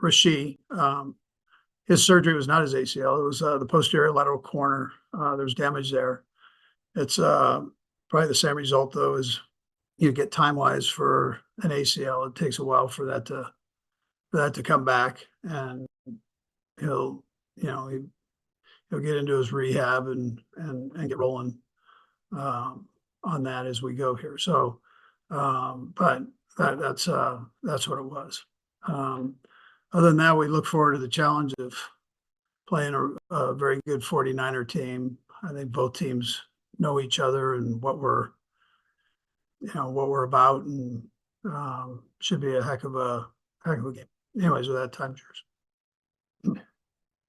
Rasheed, his surgery was not his ACL. It was the posterior lateral corner. There's damage there. It's probably the same result though as you get time-wise for an ACL. It takes a while for that to come back, and he'll you know he'll get into his rehab and get rolling on that as we go here. So, but that's what it was. Other than that, we look forward to the challenge of playing a very good 49er team. I think both teams know each other and what we're about, and should be a heck of a game. Anyways, with that, time's yours.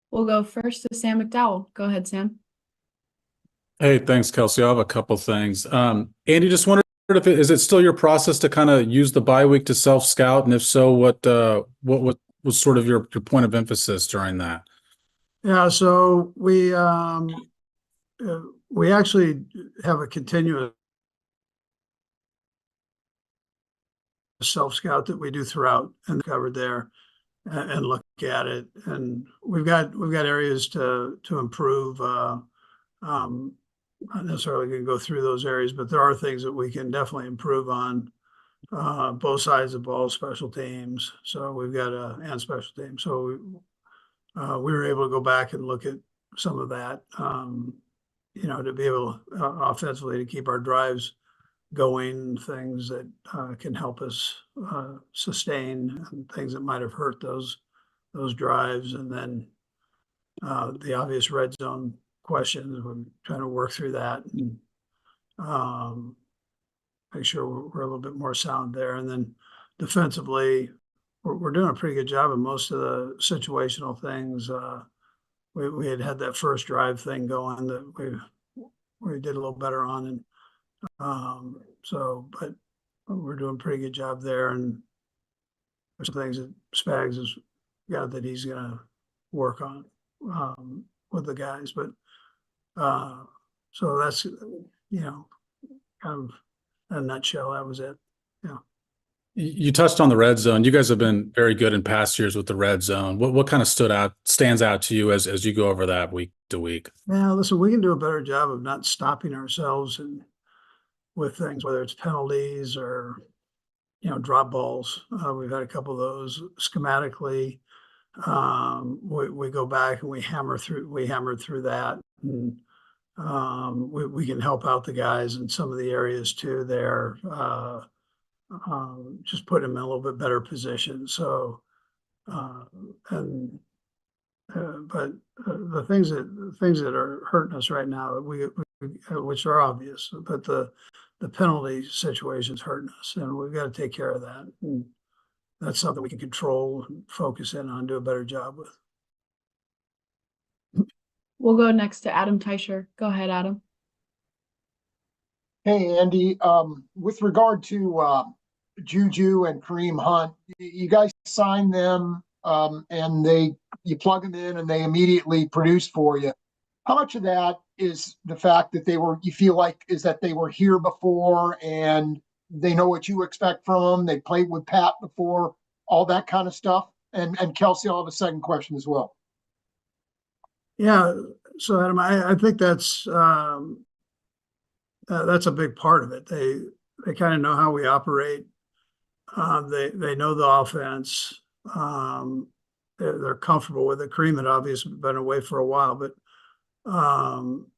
We'll go first to Sam McDowell. Go ahead, Sam. Hey, thanks, Kelsey. I have a couple things. Andy, just wondered if is it still your process to kind of use the bye week to self-scout, and if so, what was sort of your point of emphasis during that? Yeah, so we actually have a continuous self-scout that we do throughout and covered there and look at it. And we've got areas to improve. Not necessarily going to go through those areas, but there are things that we can definitely improve on both sides of the ball, special teams. So we've got and special teams. So we were able to go back and look at some of that, to be able offensively to keep our drives going, things that can help us sustain, and things that might have hurt those drives, and then the obvious red zone questions. We're trying to work through that and make sure we're a little bit more sound there. And then defensively, we're doing a pretty good job of most of the situational things. We had that first drive thing going that we did a little better on, and but we're doing a pretty good job there. And there's some things that Spags has got that he's going to work on with the guys. But so that's kind of in a nutshell, that was it. Yeah. You touched on the red zone. You guys have been very good in past years with the red zone. What kind of stands out to you as you go over that week to week? Yeah, listen, we can do a better job of not stopping ourselves and with things, whether it's penalties or drop balls. We've had a couple of those schematically. We go back and we hammered through that, and we can help out the guys in some of the areas too there. Just put them in a little bit better position. So, but the things that are hurting us right now, which are obvious, but the penalty situation's hurting us, and we've got to take care of that. And that's something we can control and focus in on, do a better job with. We'll go next to Adam Teicher. Go ahead, Adam. Hey, Andy. With regard to Juju and Kareem Hunt, you guys signed them, and you plug them in, and they immediately produce for you. How much of that is the fact that they were here before and they know what you expect from them? They played with Pat before, all that kind of stuff. And Kelsey, I'll have a second question as well. Yeah. So Adam, I think that's a big part of it. They kind of know how we operate. They know the offense. They're comfortable with it. Kareem had obviously been away for a while, but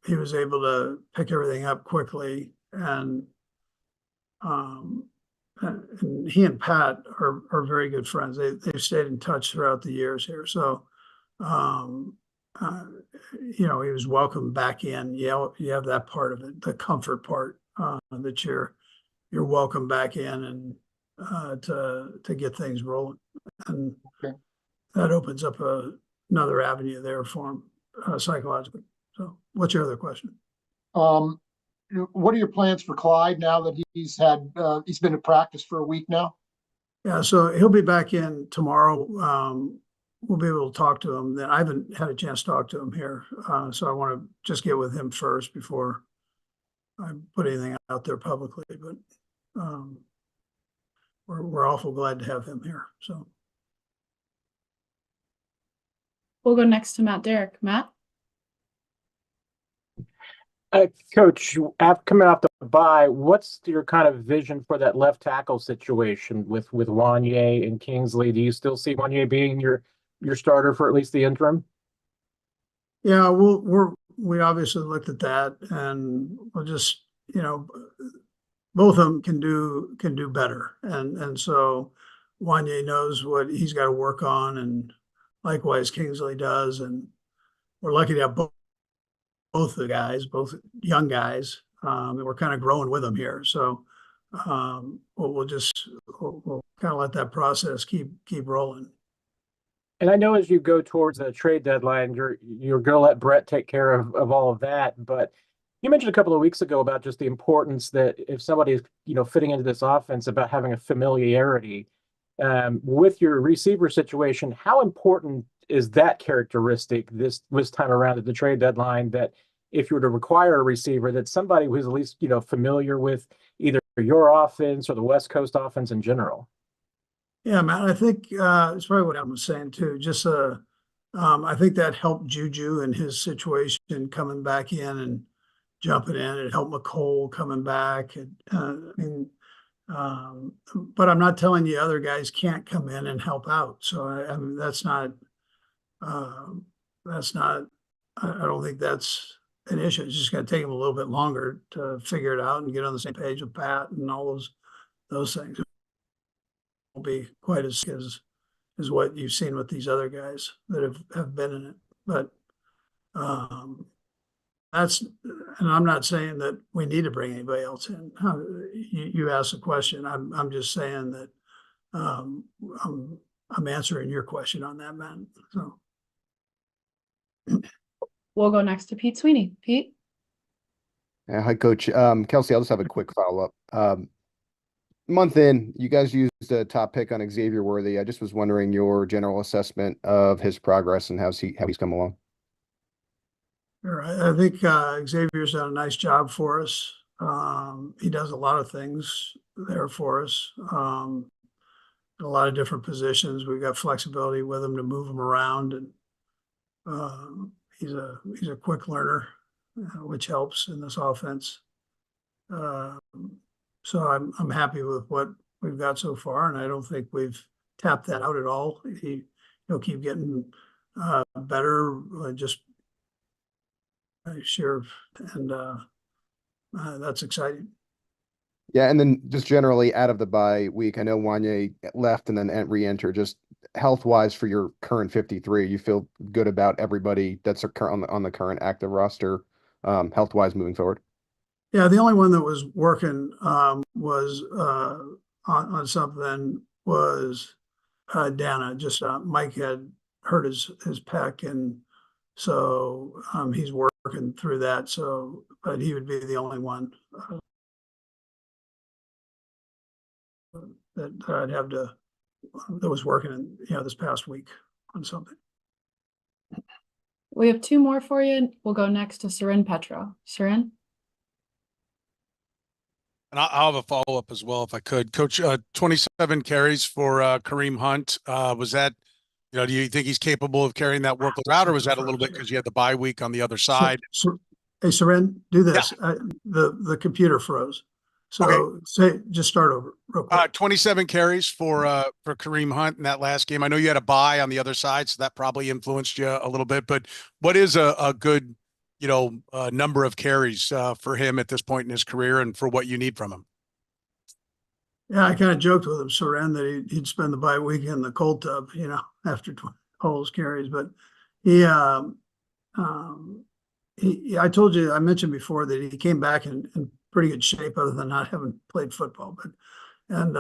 he was able to pick everything up quickly, and he and Pat are very good friends. They've stayed in touch throughout the years here. So, he was welcomed back in. You have that part of it, the comfort part, that you're welcome back in, and to get things rolling, and that opens up another avenue there for him psychologically. So, what's your other question? What are your plans for Clyde now that he's been in practice for a week now? Yeah, so he'll be back in tomorrow. We'll be able to talk to him then. I haven't had a chance to talk to him here, so I want to just get with him first before I put anything out there publicly. But we're awful glad to have him here. So. We'll go next to Matt Derrick. Matt? Coach, after coming off the bye, what's your kind of vision for that left tackle situation with Wanye and Kingsley? Do you still see Wanye being your starter for at least the interim? Yeah, we obviously looked at that, and we'll just, both of them can do better, and so Wanye knows what he's got to work on, and likewise Kingsley does, and we're lucky to have both the guys, both young guys, and we're kind of growing with them here. So we'll kind of let that process keep rolling. And I know as you go towards the trade deadline, you're going to let Brett take care of all of that. But you mentioned a couple of weeks ago about just the importance that if somebody is, fitting into this offense, about having a familiarity with your receiver situation. How important is that characteristic this time around at the trade deadline, that if you were to require a receiver, that somebody who's at least, familiar with either your offense or the West Coast offense in general? Yeah, Matt, I think it's probably what I was saying too. Just I think that helped Juju in his situation coming back in and jumping in. It helped McCole coming back. But I'm not telling you other guys can't come in and help out. So I mean that's not. I don't think that's an issue. It's just going to take him a little bit longer to figure it out and get on the same page with Pat and all those things. Be quite as what you've seen with these other guys that have been in it. But and I'm not saying that we need to bring anybody else in. You asked a question. I'm just saying that I'm answering your question on that, man. So We'll go next to Pete Sweeney. Pete? Yeah, hi, Coach. Kelsey, I'll just have a quick follow-up. Month in, you guys used a top pick on Xavier Worthy. I just was wondering your general assessment of his progress and how he's come along. Sure. I think Xavier's done a nice job for us. He does a lot of things there for us. In a lot of different positions. We've got flexibility with him to move him around, and he's a quick learner, which helps in this offense. So I'm happy with what we've got so far, and I don't think we've tapped that out at all. He'll keep getting better, just sure, and that's exciting. Yeah, and then just generally out of the bye week, I know Wanye left and then re-entered. Just health-wise for your current 53, you feel good about everybody that's on the current active roster, health-wise moving forward? Yeah, the only one that was working was on something was Dana. Just Mike had hurt his pec, and so he's working through that. So, but he would be the only one that I'd have that was working this past week on something. We have two more for you. We'll go next to Seren Petro. Seren? And I'll have a follow-up as well, if I could. Coach, 27 carries for Kareem Hunt. Was that, do you think he's capable of carrying that workload out, or was that a little bit because you had the bye week on the other side? Hey, Seren, do this. Yeah. The computer froze. So just start over real quick. 27 carries for Kareem Hunt in that last game. I know you had a bye on the other side, so that probably influenced you a little bit. But what is a good number of carries for him at this point in his career, and for what you need from him? Yeah, I kind of joked with him, Seren, that he'd spend the bye week in the cold tub, after all those carries. But I told you, I mentioned before that he came back in pretty good shape, other than not having played football. But and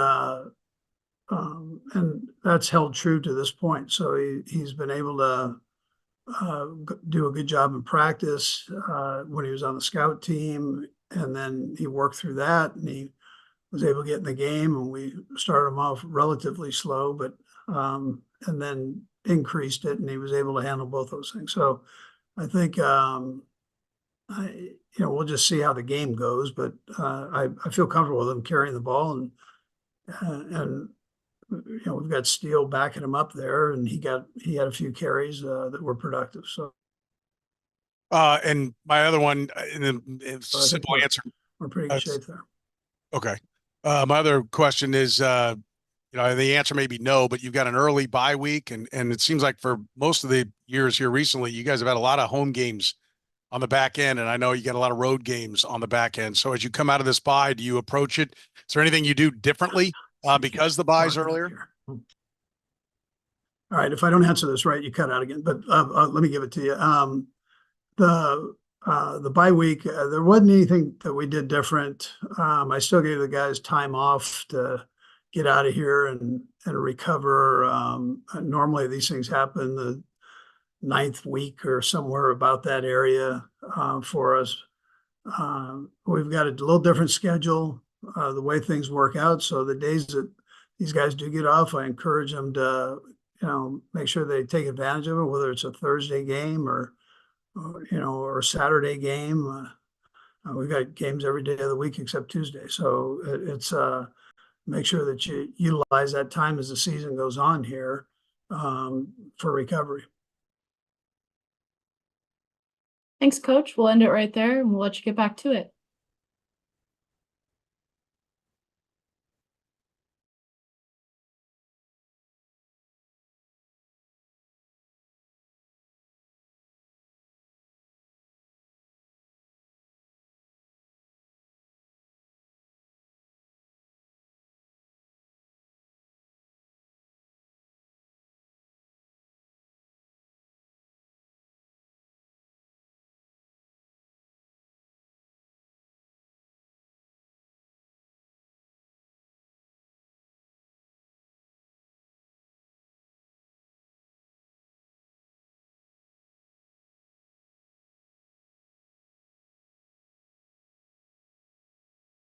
that's held true to this point. So he's been able to do a good job in practice when he was on the scout team, and then he worked through that, and he was able to get in the game, and we started him off relatively slow, but and then increased it, and he was able to handle both those things. So I think we'll just see how the game goes, but I feel comfortable with him carrying the ball, and you know, we've got Steele backing him up there, and he had a few carries that were productive. So And my other one, and then it's a I think simple answer. we're in pretty good shape there. Okay. My other question is, you know, the answer may be no, but you've got an early bye week, and it seems like for most of the years here recently, you guys have had a lot of home games on the back end, and I know you got a lot of road games on the back end. So as you come out of this bye, do you approach it? Is there anything you do differently because the bye's earlier? All right, if I don't answer this right, you cut out again, but let me give it to you. The bye week, there wasn't anything that we did different. I still gave the guys time off to get out of here and recover. Normally these things happen the 9th week or somewhere about that area for us. We've got a little different schedule, the way things work out. So the days that these guys do get off, I encourage them to, you know, make sure they take advantage of it, whether it's a Thursday game or you know, or a Saturday game. We've got games every day of the week except Tuesday. So it's make sure that you utilize that time as the season goes on here for recovery. Thanks, Coach. We'll end it right there and we'll let you get back to it.